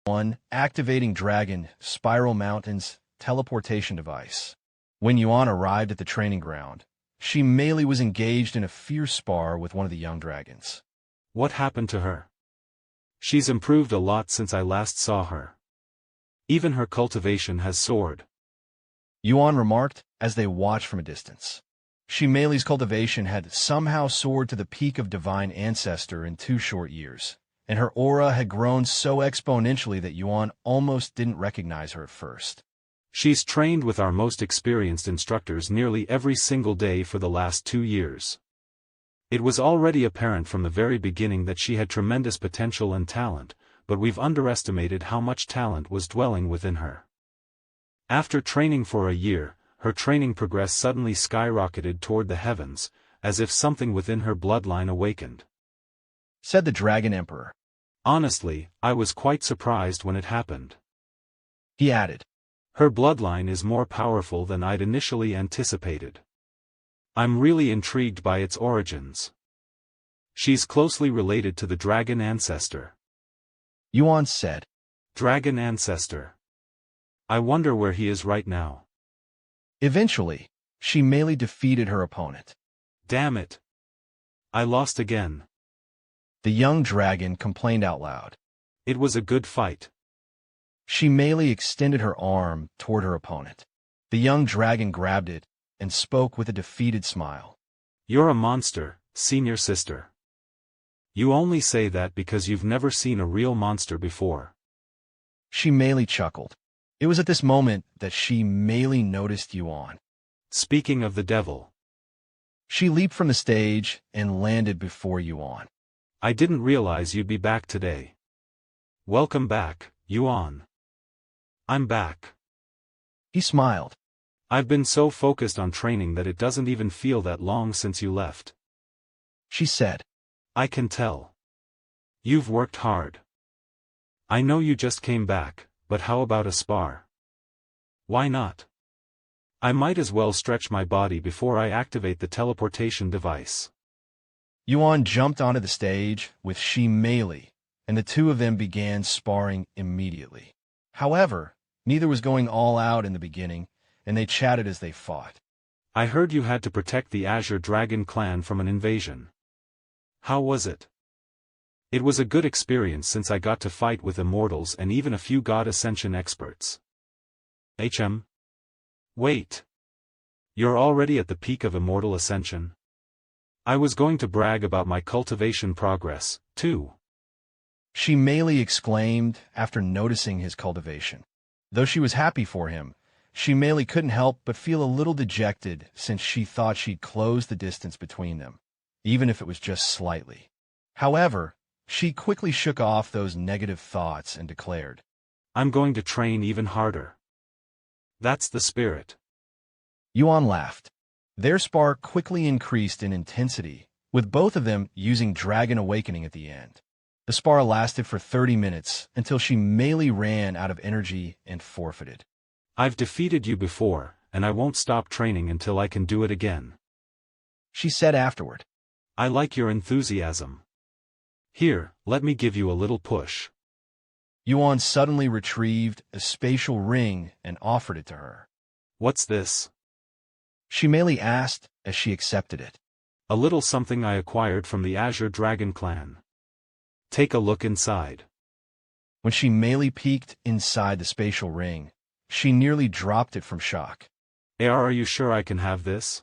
1. Activating Dragon Spiral Mountains teleportation device. When Yuan arrived at the training ground, she merely was engaged in a fierce spar with one of the young dragons. What happened to her? She's improved a lot since I last saw her. Even her cultivation has soared. Yuan remarked as they watched from a distance. Mei's cultivation had somehow soared to the peak of divine ancestor in 2 short years, and her aura had grown so exponentially that Yuan almost didn't recognize her at first. She's trained with our most experienced instructors nearly every single day for the last 2 years. It was already apparent from the very beginning that she had tremendous potential and talent, but we've underestimated how much talent was dwelling within her. After training for a year, her training progress suddenly skyrocketed toward the heavens, as if something within her bloodline awakened, said the Dragon Emperor. Honestly, I was quite surprised when it happened. He added. Her bloodline is more powerful than I'd initially anticipated. I'm really intrigued by its origins. She's closely related to the dragon ancestor. Yuan said. Dragon ancestor. I wonder where he is right now. Eventually, Mei defeated her opponent. Damn it. I lost again. The young dragon complained out loud. It was a good fight. Mei extended her arm toward her opponent. The young dragon grabbed it and spoke with a defeated smile. You're a monster, senior sister. You only say that because you've never seen a real monster before. Mei chuckled. It was at this moment that Mei noticed Yuan. Speaking of the devil. She leaped from the stage and landed before Yuan. I didn't realize you'd be back today. Welcome back, Yuan. I'm back. He smiled. I've been so focused on training that it doesn't even feel that long since you left. She said. I can tell. You've worked hard. I know you just came back, but how about a spar? Why not? I might as well stretch my body before I activate the teleportation device. Yuan jumped onto the stage with Mei, and the two of them began sparring immediately. However, neither was going all out in the beginning, and they chatted as they fought. I heard you had to protect the Azure Dragon clan from an invasion. How was it? It was a good experience since I got to fight with immortals and even a few God Ascension experts. Wait. You're already at the peak of Immortal Ascension? I was going to brag about my cultivation progress, too. Mei exclaimed after noticing his cultivation. Though she was happy for him, Mei couldn't help but feel a little dejected since she thought she'd closed the distance between them, even if it was just slightly. However, she quickly shook off those negative thoughts and declared, I'm going to train even harder. That's the spirit. Yuan laughed. Their spar quickly increased in intensity, with both of them using Dragon Awakening at the end. The spar lasted for 30 minutes until Mei ran out of energy and forfeited. I've defeated you before, and I won't stop training until I can do it again. She said afterward. I like your enthusiasm. Here, let me give you a little push. Yuan suddenly retrieved a spatial ring and offered it to her. What's this? Mei asked as she accepted it. A little something I acquired from the Azure Dragon clan. Take a look inside. When Mei peeked inside the spatial ring, she nearly dropped it from shock. Are you sure I can have this?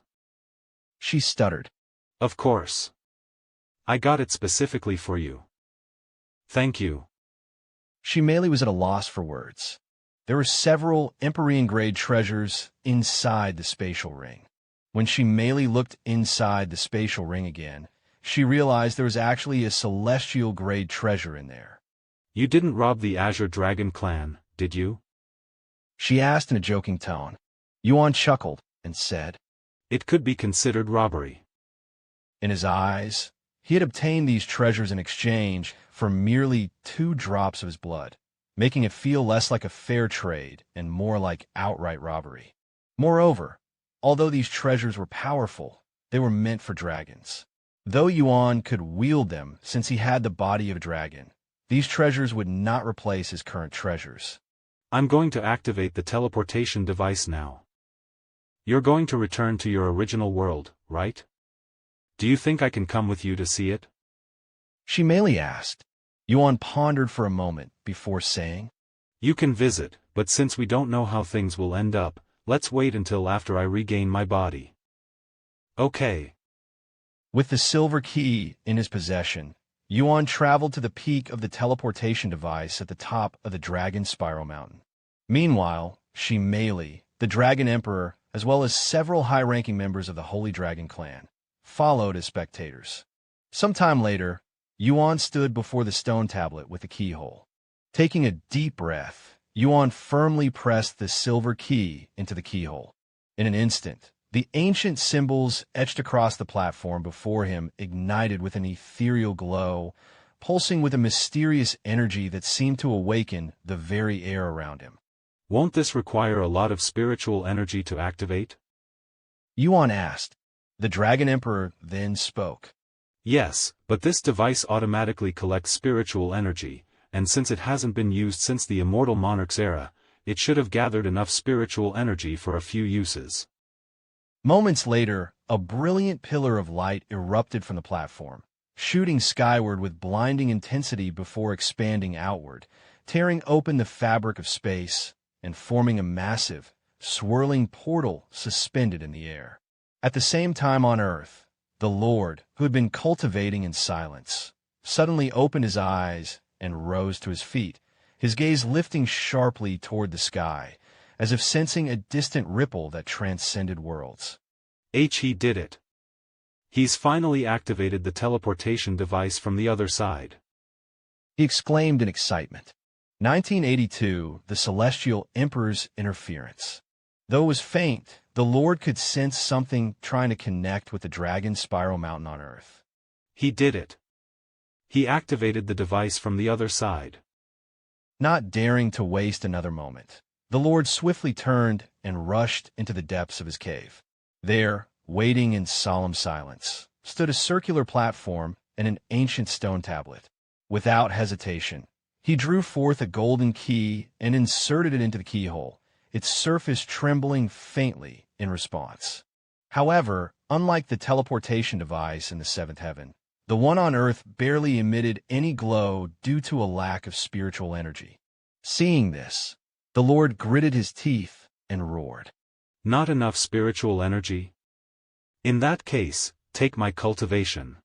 She stuttered. Of course. I got it specifically for you. Thank you. Mei was at a loss for words. There were several Empyrean-grade treasures inside the spatial ring. When Mei looked inside the spatial ring again, she realized there was actually a celestial-grade treasure in there. You didn't rob the Azure Dragon clan, did you? She asked in a joking tone. Yuan chuckled and said, It could be considered robbery. In his eyes, he had obtained these treasures in exchange for merely 2 drops of his blood, making it feel less like a fair trade and more like outright robbery. Moreover, although these treasures were powerful, they were meant for dragons. Though Yuan could wield them since he had the body of a dragon, These treasures would not replace his current treasures. I'm going to activate the teleportation device now. You're going to return to your original world, right? Do you think I can come with you to see it? She merely asked. Yuan pondered for a moment before saying, You can visit, but since we don't know how things will end up, let's wait until after I regain my body. Okay. With the silver key in his possession, Yuan traveled to the peak of the teleportation device at the top of the Dragon Spiral Mountain. Meanwhile, Shimeli, the Dragon Emperor, as well as several high-ranking members of the Holy Dragon clan, followed as spectators. Some time later, Yuan stood before the stone tablet with the keyhole. Taking a deep breath, Yuan firmly pressed the silver key into the keyhole. In an instant, the ancient symbols etched across the platform before him ignited with an ethereal glow, pulsing with a mysterious energy that seemed to awaken the very air around him. Won't this require a lot of spiritual energy to activate? Yuan asked. The Dragon Emperor then spoke. Yes, but this device automatically collects spiritual energy, and since it hasn't been used since the Immortal Monarch's era, it should have gathered enough spiritual energy for a few uses. Moments later, a brilliant pillar of light erupted from the platform, shooting skyward with blinding intensity before expanding outward, tearing open the fabric of space and forming a massive, swirling portal suspended in the air. At the same time on Earth, the Lord, who had been cultivating in silence, suddenly opened his eyes and rose to his feet, his gaze lifting sharply toward the sky, as if sensing a distant ripple that transcended worlds. He did it. He's finally activated the teleportation device from the other side. He exclaimed in excitement. 1982, the Celestial Emperor's interference. Though it was faint, the Lord could sense something trying to connect with the Dragon Spiral Mountain on Earth. He did it. He activated the device from the other side. Not daring to waste another moment, the Lord swiftly turned and rushed into the depths of his cave. There, waiting in solemn silence, stood a circular platform and an ancient stone tablet. Without hesitation, he drew forth a golden key and inserted it into the keyhole, its surface trembling faintly in response. However, unlike the teleportation device in the seventh heaven, the one on Earth barely emitted any glow due to a lack of spiritual energy. Seeing this, the Lord gritted his teeth and roared. Not enough spiritual energy? In that case, take my cultivation.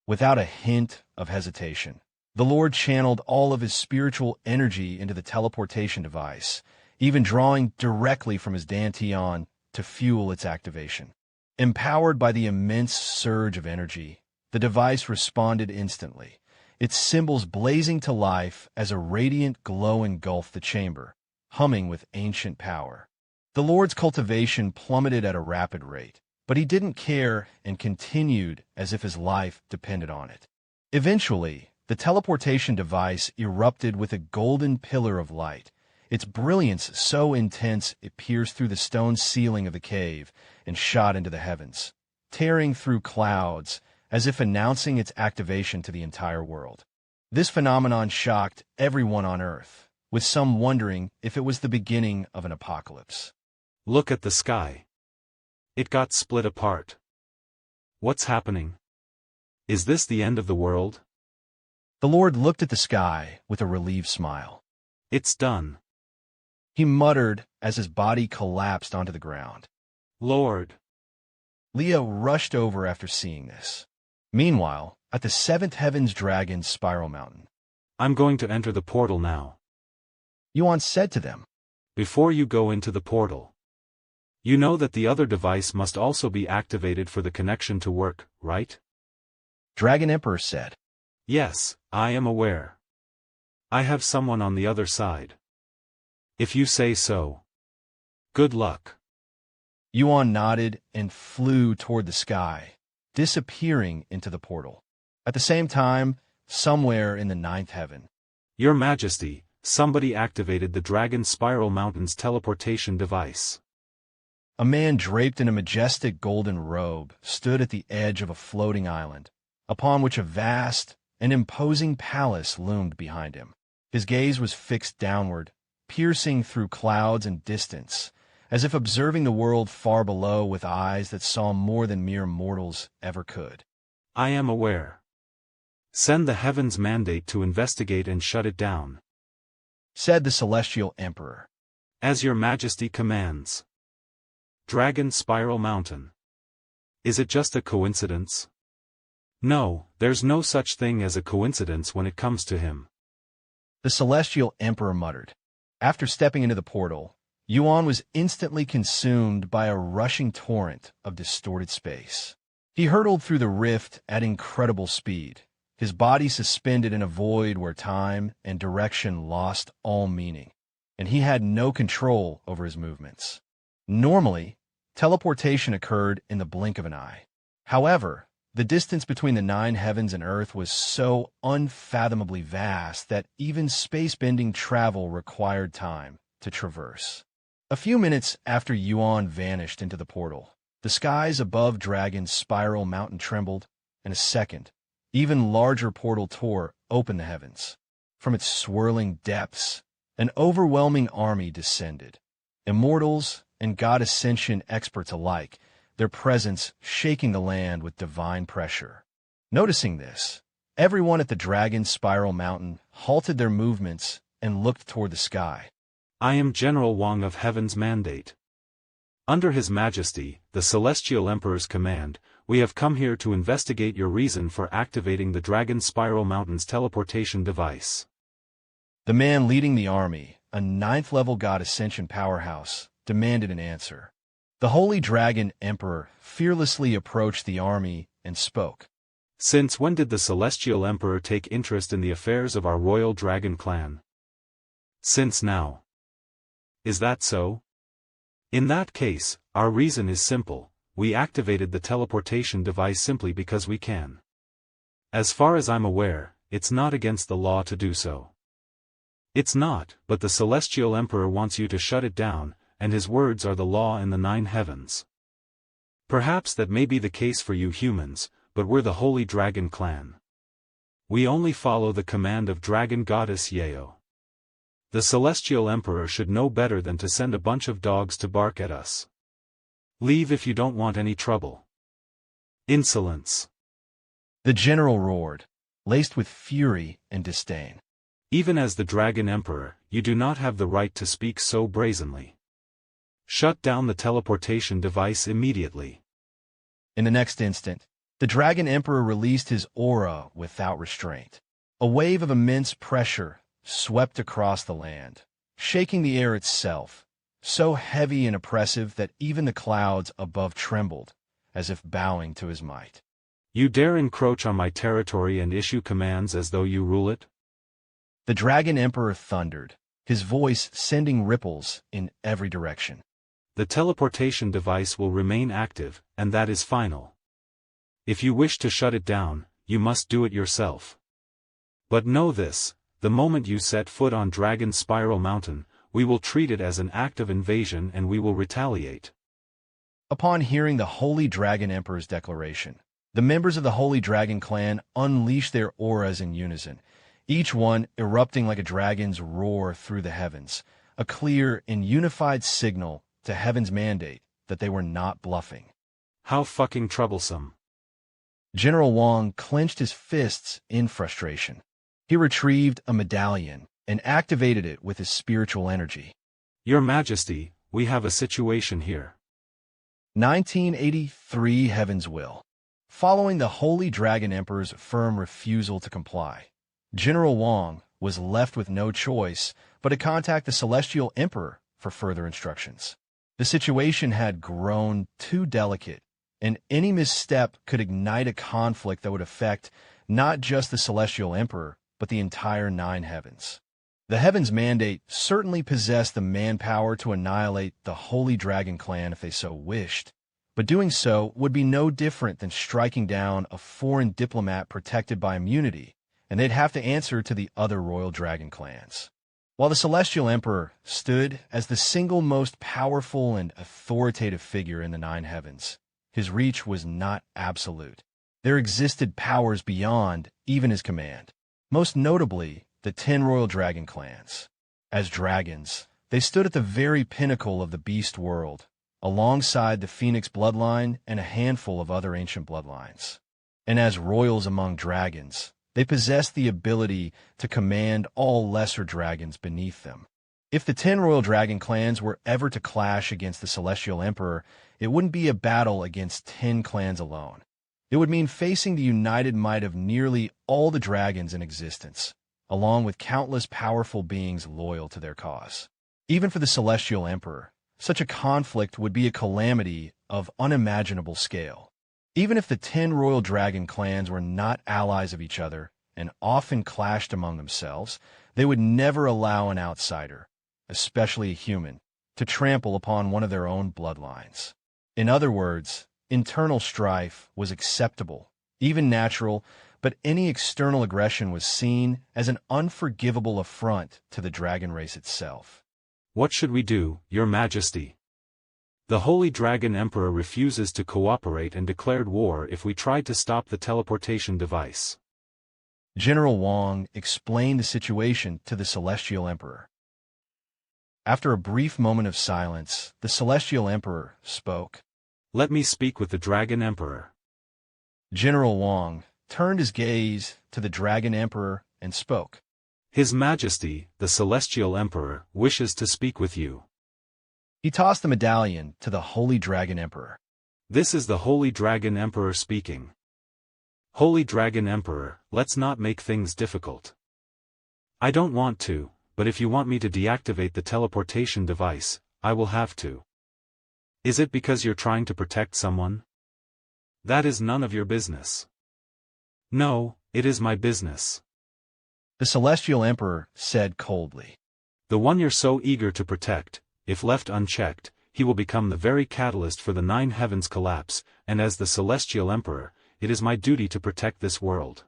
Without a hint of hesitation, the Lord channeled all of his spiritual energy into the teleportation device, even drawing directly from his dantian to fuel its activation. Empowered by the immense surge of energy, the device responded instantly, its symbols blazing to life as a radiant glow engulfed the chamber, humming with ancient power. The Lord's cultivation plummeted at a rapid rate, but he didn't care and continued as if his life depended on it. Eventually, the teleportation device erupted with a golden pillar of light, its brilliance so intense it pierced through the stone ceiling of the cave and shot into the heavens, tearing through clouds as if announcing its activation to the entire world. This phenomenon shocked everyone on Earth, with some wondering if it was the beginning of an apocalypse. Look at the sky. It got split apart. What's happening? Is this the end of the world? The Lord looked at the sky with a relieved smile. It's done. He muttered as his body collapsed onto the ground. Lord. Leah rushed over after seeing this. Meanwhile, at the seventh heaven's Dragon Spiral Mountain, I'm going to enter the portal now. Yuan said to them. Before you go into the portal, you know that the other device must also be activated for the connection to work, right? Dragon Emperor said. Yes, I am aware. I have someone on the other side. If you say so. Good luck. Yuan nodded and flew toward the sky, disappearing into the portal. At the same time, somewhere in the ninth heaven, Your Majesty, somebody activated the Dragon Spiral Mountain's teleportation device. a man draped in a majestic golden robe stood at the edge of a floating island, upon which a vast, An imposing palace loomed behind him. His gaze was fixed downward, piercing through clouds and distance, as if observing the world far below with eyes that saw more than mere mortals ever could. I am aware. Send the heavens mandate to investigate and shut it down, said the Celestial Emperor. As your majesty commands. Dragon Spiral Mountain. Is it just a coincidence? No, there's no such thing as a coincidence when it comes to him. The Celestial Emperor muttered. After stepping into the portal, Yuan was instantly consumed by a rushing torrent of distorted space. He hurtled through the rift at incredible speed, his body suspended in a void where time and direction lost all meaning, and he had no control over his movements. Normally, teleportation occurred in the blink of an eye. However, the distance between the 9 heavens and Earth was so unfathomably vast that even space-bending travel required time to traverse. A few minutes after Yuan vanished into the portal, the skies above Dragon's Spiral Mountain trembled, and a second, even larger portal tore open the heavens. From its swirling depths, an overwhelming army descended. Immortals and God Ascension experts alike, their presence shaking the land with divine pressure. Noticing this, everyone at the Dragon's Spiral Mountain halted their movements and looked toward the sky. I am General Wang of Heaven's Mandate. Under His Majesty, the Celestial Emperor's command, we have come here to investigate your reason for activating the Dragon Spiral Mountain's teleportation device. The man leading the army, a 9th-level God Ascension powerhouse, demanded an answer. The Holy Dragon Emperor fearlessly approached the army and spoke. Since when did the Celestial Emperor take interest in the affairs of our royal dragon clan? Since now. Is that so? In that case, our reason is simple. We activated the teleportation device simply because we can. As far as I'm aware, it's not against the law to do so. It's not, but the Celestial Emperor wants you to shut it down, and his words are the law in the 9 heavens. Perhaps that may be the case for you humans, but we're the Holy Dragon Clan. We only follow the command of Dragon Goddess Yeo. The Celestial Emperor should know better than to send a bunch of dogs to bark at us. Leave if you don't want any trouble. Insolence. The general roared, laced with fury and disdain. Even as the Dragon Emperor, you do not have the right to speak so brazenly. Shut down the teleportation device immediately. In the next instant, the Dragon Emperor released his aura without restraint. A wave of immense pressure swept across the land, shaking the air itself, so heavy and oppressive that even the clouds above trembled, as if bowing to his might. You dare encroach on my territory and issue commands as though you rule it? The Dragon Emperor thundered, his voice sending ripples in every direction. The teleportation device will remain active, and that is final. If you wish to shut it down, you must do it yourself. But know this, the moment you set foot on Dragon Spiral Mountain, we will treat it as an act of invasion and we will retaliate. Upon hearing the Holy Dragon Emperor's declaration, the members of the Holy Dragon Clan unleashed their auras in unison, each one erupting like a dragon's roar through the heavens, a clear and unified signal to Heaven's mandate that they were not bluffing. How fucking troublesome. General Wang clenched his fists in frustration. He retrieved a medallion and activated it with his spiritual energy. Your Majesty, we have a situation here. 1983 Heaven's Will. Following the Holy Dragon Emperor's firm refusal to comply, General Wang was left with no choice but to contact the Celestial Emperor for further instructions. The situation had grown too delicate, and any misstep could ignite a conflict that would affect not just the Celestial Emperor, but the entire 9 heavens. The Heaven's Mandate certainly possessed the manpower to annihilate the Holy Dragon Clan if they so wished, but doing so would be no different than striking down a foreign diplomat protected by immunity, and they'd have to answer to the other royal dragon clans. While the Celestial Emperor stood as the single most powerful and authoritative figure in the 9 heavens, his reach was not absolute. There existed powers beyond even his command, most notably the 10 royal dragon clans. As dragons, they stood at the very pinnacle of the beast world, alongside the Phoenix bloodline and a handful of other ancient bloodlines. And as royals among dragons, they possessed the ability to command all lesser dragons beneath them. If the 10 royal dragon clans were ever to clash against the Celestial Emperor, it wouldn't be a battle against 10 clans alone. It would mean facing the united might of nearly all the dragons in existence, along with countless powerful beings loyal to their cause. Even for the Celestial Emperor, such a conflict would be a calamity of unimaginable scale. Even if the 10 royal dragon clans were not allies of each other and often clashed among themselves, they would never allow an outsider, especially a human, to trample upon one of their own bloodlines. In other words, internal strife was acceptable, even natural, but any external aggression was seen as an unforgivable affront to the dragon race itself. What should we do, Your Majesty? The Holy Dragon Emperor refuses to cooperate and declared war if we tried to stop the teleportation device. General Wang explained the situation to the Celestial Emperor. After a brief moment of silence, the Celestial Emperor spoke. Let me speak with the Dragon Emperor. General Wang turned his gaze to the Dragon Emperor and spoke. His Majesty, the Celestial Emperor, wishes to speak with you. He tossed the medallion to the Holy Dragon Emperor. This is the Holy Dragon Emperor speaking. Holy Dragon Emperor, let's not make things difficult. I don't want to, but if you want me to deactivate the teleportation device, I will have to. Is it because you're trying to protect someone? That is none of your business. No, it is my business. The Celestial Emperor said coldly. The one you're so eager to protect, if left unchecked, he will become the very catalyst for the 9 heavens' collapse, and as the Celestial Emperor, it is my duty to protect this world.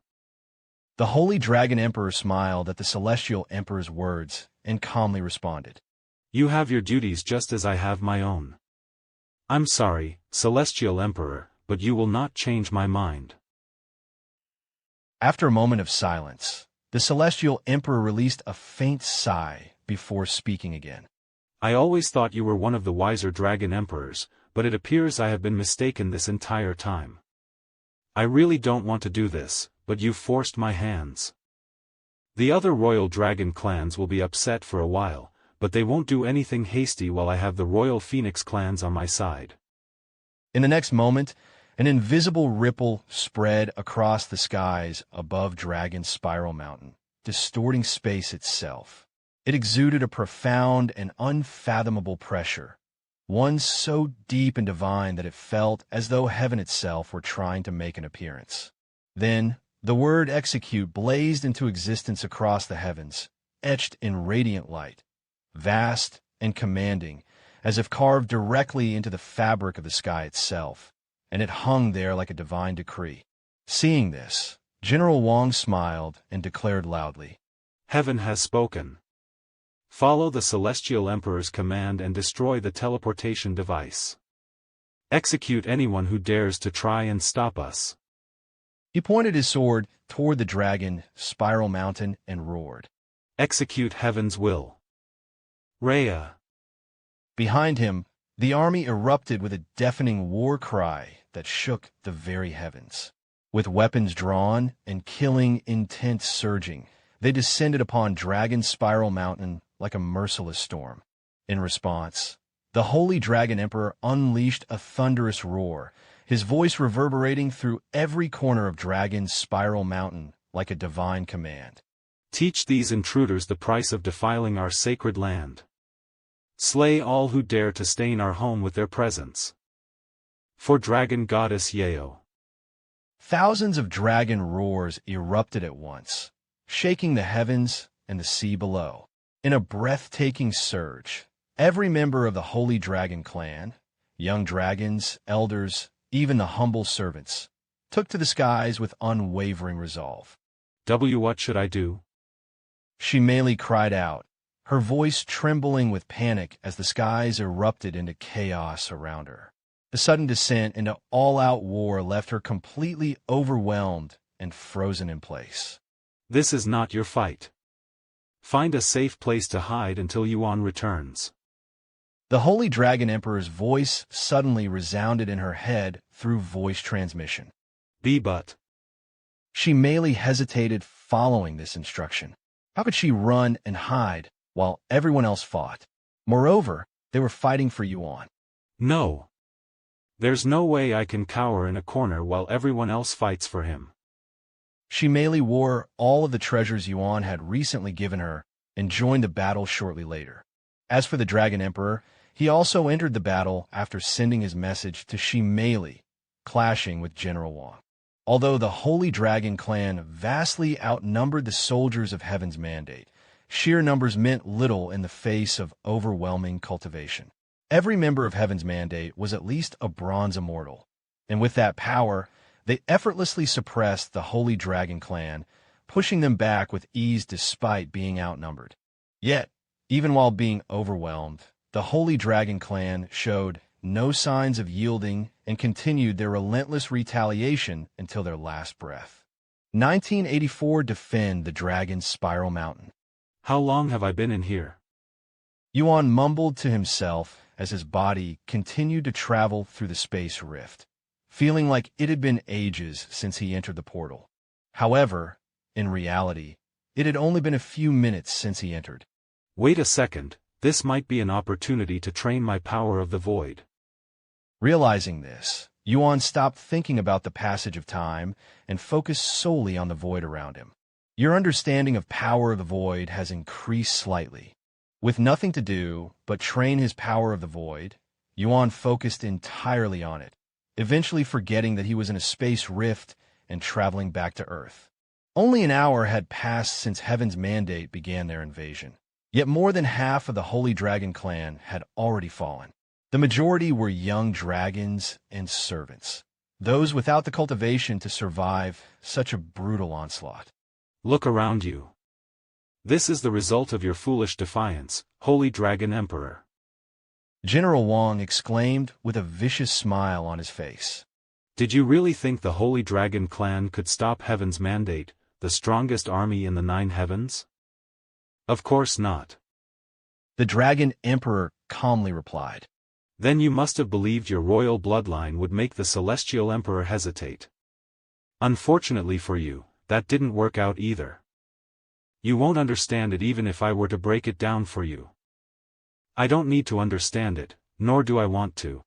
The Holy Dragon Emperor smiled at the Celestial Emperor's words and calmly responded. You have your duties just as I have my own. I'm sorry, Celestial Emperor, but you will not change my mind. After a moment of silence, the Celestial Emperor released a faint sigh before speaking again. I always thought you were one of the wiser dragon emperors, but it appears I have been mistaken this entire time. I really don't want to do this, but you've forced my hands. The other royal dragon clans will be upset for a while, but they won't do anything hasty while I have the royal phoenix clans on my side. In the next moment, an invisible ripple spread across the skies above Dragon's Spiral Mountain, distorting space itself. It exuded a profound and unfathomable pressure, one so deep and divine that it felt as though heaven itself were trying to make an appearance. Then, the word execute blazed into existence across the heavens, etched in radiant light, vast and commanding, as if carved directly into the fabric of the sky itself, and it hung there like a divine decree. Seeing this, General Wang smiled and declared loudly, Heaven has spoken. Follow the Celestial Emperor's command and destroy the teleportation device. Execute anyone who dares to try and stop us. He pointed his sword toward the dragon, Spiral Mountain, and roared. Execute heaven's will. Rhea. Behind him, the army erupted with a deafening war cry that shook the very heavens. With weapons drawn and killing intent surging, they descended upon Dragon Spiral Mountain like a merciless storm. In response, the Holy Dragon Emperor unleashed a thunderous roar, his voice reverberating through every corner of Dragon's Spiral Mountain like a divine command. Teach these intruders the price of defiling our sacred land. Slay all who dare to stain our home with their presence. For Dragon Goddess Yeo. Thousands of dragon roars erupted at once, shaking the heavens and the sea below. In a breathtaking surge, every member of the Holy Dragon clan, young dragons, elders, even the humble servants, took to the skies with unwavering resolve. What should I do? She cried out, her voice trembling with panic as the skies erupted into chaos around her. The sudden descent into all-out war left her completely overwhelmed and frozen in place. This is not your fight. Find a safe place to hide until Yuan returns. The Holy Dragon Emperor's voice suddenly resounded in her head through voice transmission. But. She merely hesitated following this instruction. How could she run and hide while everyone else fought? Moreover, they were fighting for Yuan. No. There's no way I can cower in a corner while everyone else fights for him. She merely wore all of the treasures Yuan had recently given her and joined the battle shortly later. As for the Dragon Emperor, he also entered the battle after sending his message to Shi Meili, clashing with General Wang. Although the Holy Dragon clan vastly outnumbered the soldiers of Heaven's Mandate, sheer numbers meant little in the face of overwhelming cultivation. Every member of Heaven's Mandate was at least a bronze immortal, and with that power, they effortlessly suppressed the Holy Dragon clan, pushing them back with ease despite being outnumbered. Yet, even while being overwhelmed, the Holy Dragon clan showed no signs of yielding and continued their relentless retaliation until their last breath. 1984 Defend the Dragon's Spiral Mountain. How long have I been in here? Yuan mumbled to himself as his body continued to travel through the space rift, feeling like it had been ages since he entered the portal. However, in reality, it had only been a few minutes since he entered. Wait a second, this might be an opportunity to train my power of the void. Realizing this, Yuan stopped thinking about the passage of time and focused solely on the void around him. Your understanding of power of the void has increased slightly. With nothing to do but train his power of the void, Yuan focused entirely on it, eventually forgetting that he was in a space rift and traveling back to Earth. Only an hour had passed since Heaven's Mandate began their invasion. Yet more than half of the Holy Dragon clan had already fallen. The majority were young dragons and servants, those without the cultivation to survive such a brutal onslaught. Look around you. This is the result of your foolish defiance, Holy Dragon Emperor. General Wang exclaimed with a vicious smile on his face. Did you really think the Holy Dragon clan could stop Heaven's Mandate, the strongest army in the 9 heavens? Of course not. The Dragon Emperor calmly replied. Then you must have believed your royal bloodline would make the Celestial Emperor hesitate. Unfortunately for you, that didn't work out either. You won't understand it even if I were to break it down for you. I don't need to understand it, nor do I want to.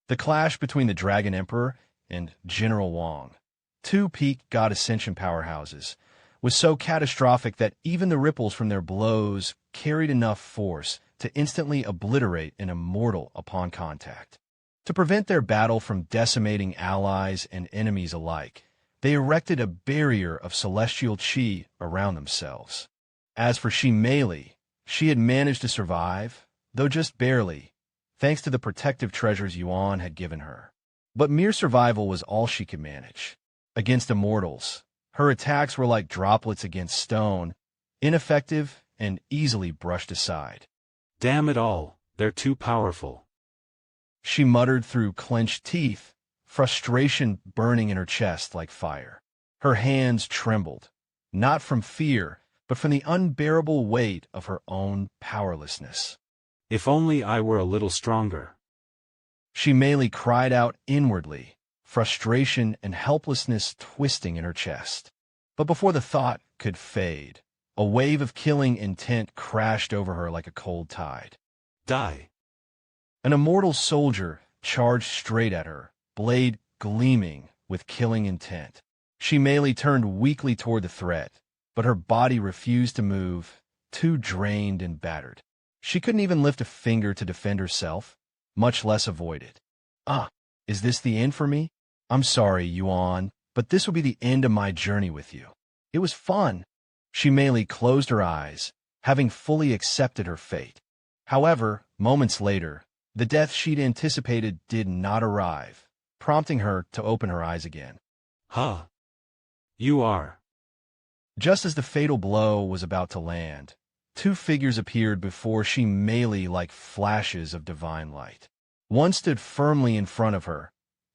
The clash between the Dragon Emperor and General Wang, 2 peak God Ascension powerhouses, was so catastrophic that even the ripples from their blows carried enough force to instantly obliterate an immortal upon contact. To prevent their battle from decimating allies and enemies alike, they erected a barrier of celestial chi around themselves. As for Shi Meili, she had managed to survive, though just barely, thanks to the protective treasures Yuan had given her. But mere survival was all she could manage. Against immortals, her attacks were like droplets against stone, ineffective and easily brushed aside. Damn it all, they're too powerful. She muttered through clenched teeth, frustration burning in her chest like fire. Her hands trembled, not from fear, but from the unbearable weight of her own powerlessness. If only I were a little stronger. She merely cried out inwardly, frustration and helplessness twisting in her chest. But before the thought could fade, a wave of killing intent crashed over her like a cold tide. Die. An immortal soldier charged straight at her, blade gleaming with killing intent. She merely turned weakly toward the threat, but her body refused to move, too drained and battered. She couldn't even lift a finger to defend herself, much less avoid it. Is this the end for me? I'm sorry, Yuan, but this will be the end of my journey with you. It was fun. She merely closed her eyes, having fully accepted her fate. However, moments later, the death she'd anticipated did not arrive, prompting her to open her eyes again. Huh. You are. Just as the fatal blow was about to land, 2 figures appeared before Shi Meili like flashes of divine light. One stood firmly in front of her,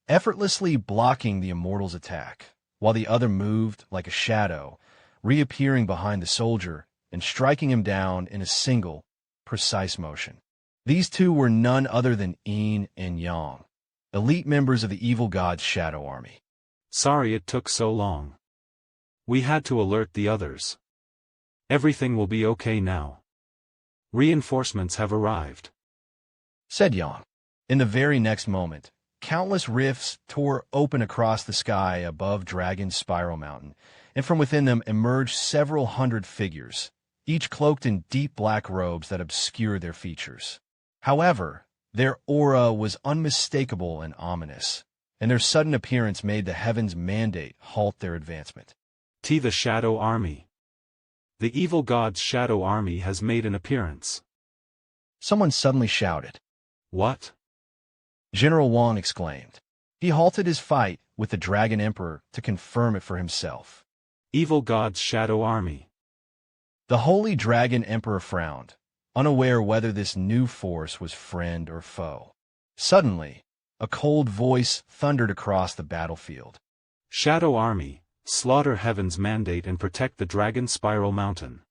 effortlessly blocking the immortal's attack, while the other moved like a shadow, reappearing behind the soldier and striking him down in a single, precise motion. These two were none other than Yin and Yang, elite members of the evil god's shadow army. Sorry it took so long. We had to alert the others. Everything will be okay now. Reinforcements have arrived, said Yang. In the very next moment, countless rifts tore open across the sky above Dragon's Spiral Mountain, and from within them emerged several hundred figures, each cloaked in deep black robes that obscured their features. However, their aura was unmistakable and ominous, and their sudden appearance made the Heaven's mandate halt their advancement. The Shadow Army. The evil god's shadow army has made an appearance. Someone suddenly shouted. What? General Yuan exclaimed. He halted his fight with the Dragon Emperor to confirm it for himself. Evil god's shadow army. The Holy Dragon Emperor frowned, unaware whether this new force was friend or foe. Suddenly, a cold voice thundered across the battlefield. Shadow Army, slaughter Heaven's mandate and protect the Dragon Spiral Mountain.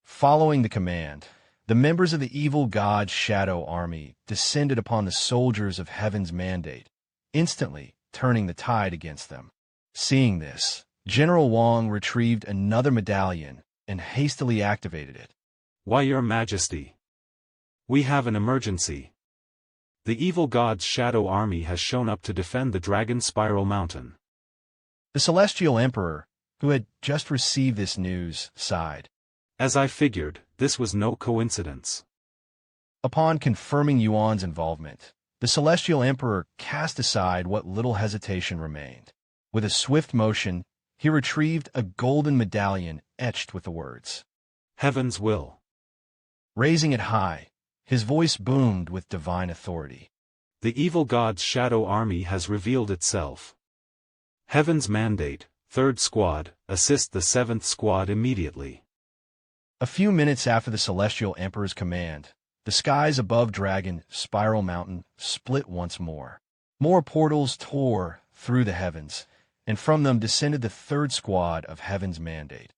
Following the command, the members of the evil god's shadow army descended upon the soldiers of Heaven's mandate, instantly turning the tide against them. Seeing this, General Wang retrieved another medallion and hastily activated it. Why, Your Majesty? We have an emergency. The evil god's shadow army has shown up to defend the Dragon Spiral Mountain. The Celestial Emperor, who had just received this news, sighed. As I figured, this was no coincidence. Upon confirming Yuan's involvement, the Celestial Emperor cast aside what little hesitation remained. With a swift motion, he retrieved a golden medallion etched with the words, Heaven's Will. Raising it high, his voice boomed with divine authority. The evil god's shadow army has revealed itself. Heaven's mandate, 3rd Squad, assist the 7th Squad immediately. A few minutes after the Celestial Emperor's command, the skies above Dragon Spiral Mountain split once more. More portals tore through the heavens, and from them descended the 3rd Squad of Heaven's mandate.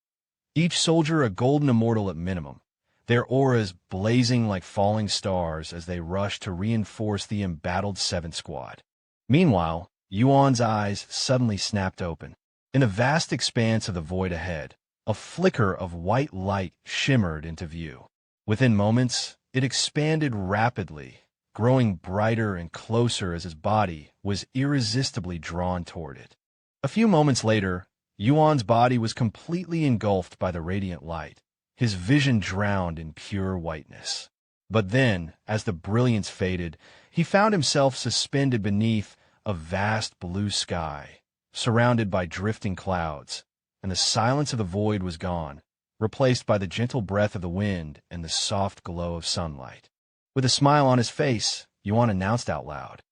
Each soldier a golden immortal at minimum, their auras blazing like falling stars as they rushed to reinforce the embattled 7th Squad. Meanwhile, Yuan's eyes suddenly snapped open. In the vast expanse of the void ahead, a flicker of white light shimmered into view. Within moments, it expanded rapidly, growing brighter and closer as his body was irresistibly drawn toward it. A few moments later, Yuan's body was completely engulfed by the radiant light, his vision drowned in pure whiteness. But then, as the brilliance faded, he found himself suspended beneath a vast blue sky, surrounded by drifting clouds, and the silence of the void was gone, replaced by the gentle breath of the wind and the soft glow of sunlight. With a smile on his face, Yuan announced out loud,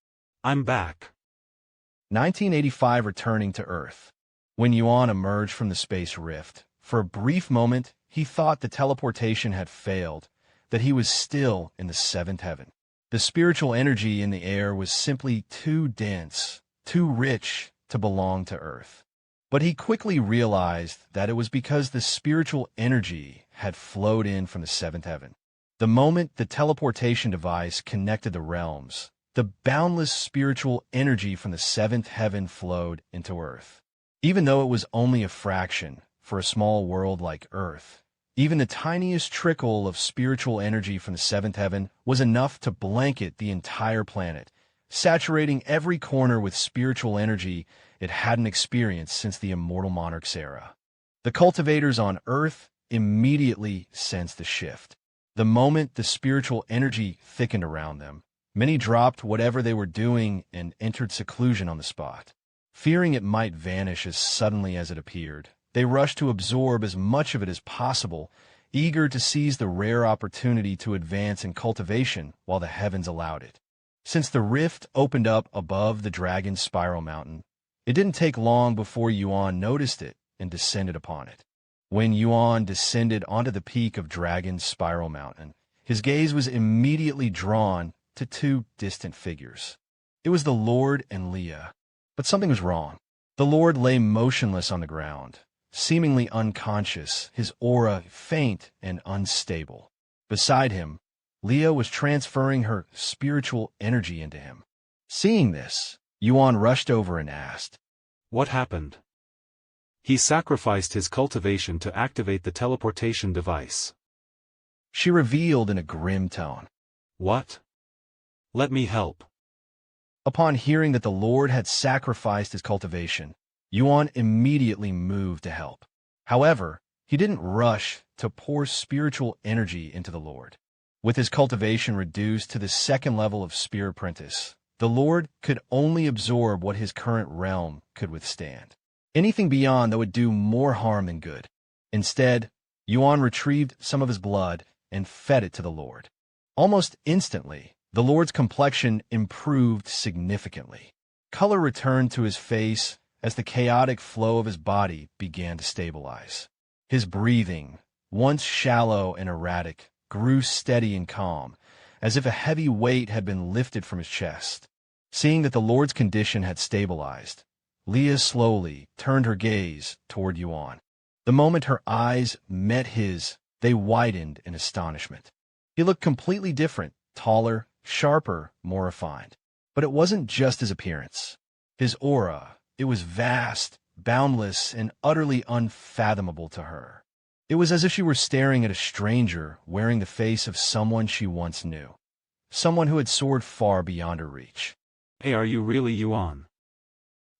I'm back. 1985 returning to Earth. When Yuan emerged from the space rift, for a brief moment he thought the teleportation had failed, that he was still in the 7th heaven. The spiritual energy in the air was simply too dense, too rich to belong to Earth. But he quickly realized that it was because the spiritual energy had flowed in from the 7th heaven. The moment the teleportation device connected the realms, the boundless spiritual energy from the 7th heaven flowed into Earth. Even though it was only a fraction for a small world like Earth, even the tiniest trickle of spiritual energy from the 7th heaven was enough to blanket the entire planet, saturating every corner with spiritual energy it hadn't experienced since the Immortal Monarch's era. The cultivators on Earth immediately sensed the shift. The moment the spiritual energy thickened around them, many dropped whatever they were doing and entered seclusion on the spot. Fearing it might vanish as suddenly as it appeared, they rushed to absorb as much of it as possible, eager to seize the rare opportunity to advance in cultivation while the heavens allowed it. Since the rift opened up above the Dragon's Spiral Mountain, it didn't take long before Yuan noticed it and descended upon it. When Yuan descended onto the peak of Dragon's Spiral Mountain, his gaze was immediately drawn to two distant figures. It was the Lord and Leah. But something was wrong. The Lord lay motionless on the ground, seemingly unconscious, his aura faint and unstable. Beside him, Leah was transferring her spiritual energy into him. Seeing this, Yuan rushed over and asked, "What happened?" "He sacrificed his cultivation to activate the teleportation device." She revealed in a grim tone. "What? Let me help." Upon hearing that the Lord had sacrificed his cultivation, Yuan immediately moved to help. However, he didn't rush to pour spiritual energy into the Lord. With his cultivation reduced to the second level of Spirit Apprentice, the Lord could only absorb what his current realm could withstand. Anything beyond that would do more harm than good. Instead, Yuan retrieved some of his blood and fed it to the Lord. Almost instantly, the Lord's complexion improved significantly. Color returned to his face as the chaotic flow of his body began to stabilize. His breathing, once shallow and erratic, grew steady and calm, as if a heavy weight had been lifted from his chest. Seeing that the Lord's condition had stabilized, Leah slowly turned her gaze toward Yuan. The moment her eyes met his, they widened in astonishment. He looked completely different, taller, sharper, more refined. But it wasn't just his appearance. His aura, it was vast, boundless, and utterly unfathomable to her. It was as if she were staring at a stranger wearing the face of someone she once knew. Someone who had soared far beyond her reach. "Hey, are you really Yuan?"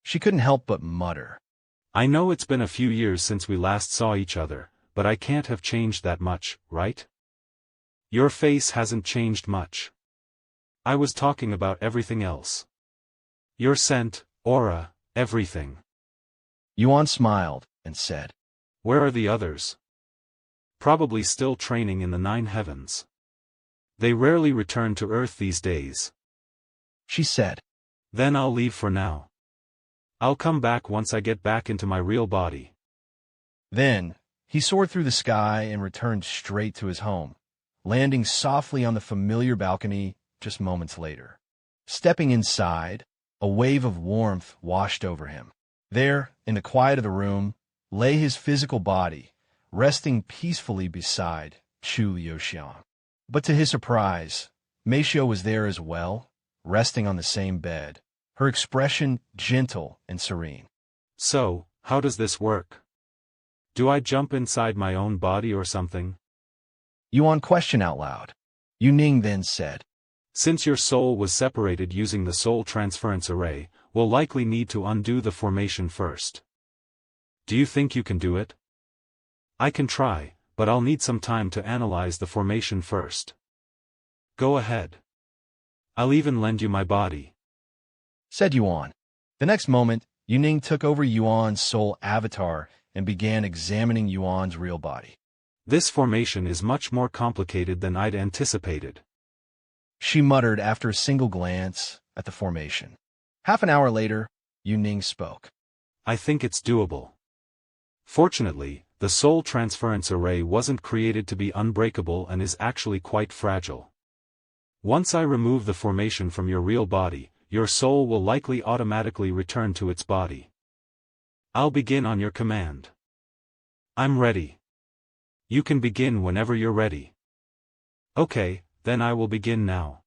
She couldn't help but mutter. "I know it's been a few years since we last saw each other, but I can't have changed that much, right? Your face hasn't changed much. I was talking about everything else. Your scent, aura, everything." Yuan smiled and said, "Where are the others?" "Probably still training in the 9 heavens. They rarely return to Earth these days." She said, "Then I'll leave for now. I'll come back once I get back into my real body." Then, he soared through the sky and returned straight to his home, landing softly on the familiar balcony just moments later. Stepping inside, a wave of warmth washed over him. There, in the quiet of the room, lay his physical body, resting peacefully beside Chu Liuxiang. But to his surprise, Meishio was there as well, resting on the same bed, her expression gentle and serene. "So, how does this work? Do I jump inside my own body or something?" Yuan questioned out loud. Yuning then said, "Since your soul was separated using the soul transference array, we'll likely need to undo the formation first. Do you think you can do it?" "I can try, but I'll need some time to analyze the formation first." "Go ahead. I'll even lend you my body," said Yuan. The next moment, Yuning took over Yuan's soul avatar and began examining Yuan's real body. "This formation is much more complicated than I'd anticipated," she muttered after a single glance at the formation. Half an hour later, Yuning spoke. "I think it's doable. Fortunately, the soul transference array wasn't created to be unbreakable and is actually quite fragile. Once I remove the formation from your real body, your soul will likely automatically return to its body. I'll begin on your command." "I'm ready." "You can begin whenever you're ready." "Okay, then I will begin now."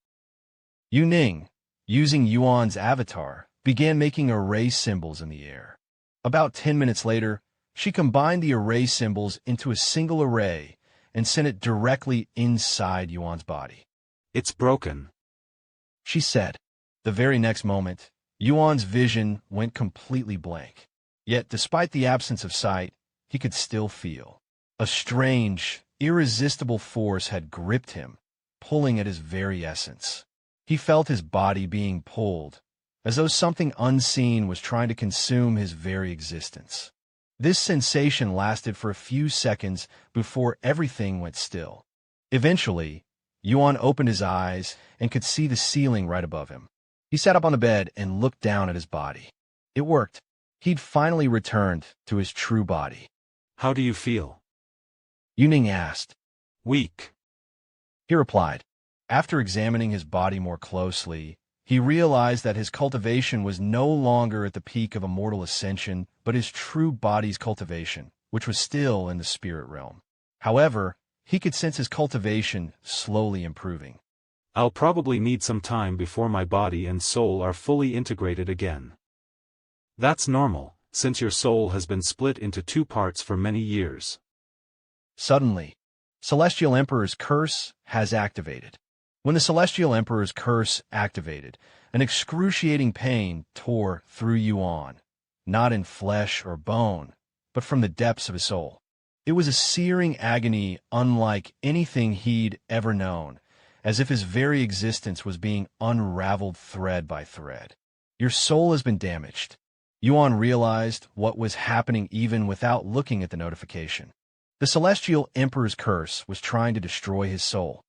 Yuning, using Yuan's avatar, began making array symbols in the air. About 10 minutes later, she combined the array symbols into a single array and sent it directly inside Yuan's body. "It's broken," she said. The very next moment, Yuan's vision went completely blank. Yet, despite the absence of sight, he could still feel. A strange, irresistible force had gripped him, pulling at his very essence. He felt his body being pulled, as though something unseen was trying to consume his very existence. This sensation lasted for a few seconds before everything went still. Eventually, Yuan opened his eyes and could see the ceiling right above him. He sat up on the bed and looked down at his body. It worked. He'd finally returned to his true body. "How do you feel?" Yuning asked. "Weak," He replied. After examining his body more closely, he realized that his cultivation was no longer at the peak of immortal ascension, but his true body's cultivation, which was still in the spirit realm. However, he could sense his cultivation slowly improving. I'll probably need some time before my body and soul are fully integrated again. That's normal, since your soul has been split into two parts for many years. Suddenly, Celestial Emperor's curse has activated. When the Celestial Emperor's curse activated, an excruciating pain tore through Yuan, not in flesh or bone, but from the depths of his soul. It was a searing agony unlike anything he'd ever known, as if his very existence was being unraveled thread by thread. Your soul has been damaged. Yuan realized what was happening even without looking at the notification. The Celestial Emperor's curse was trying to destroy his soul.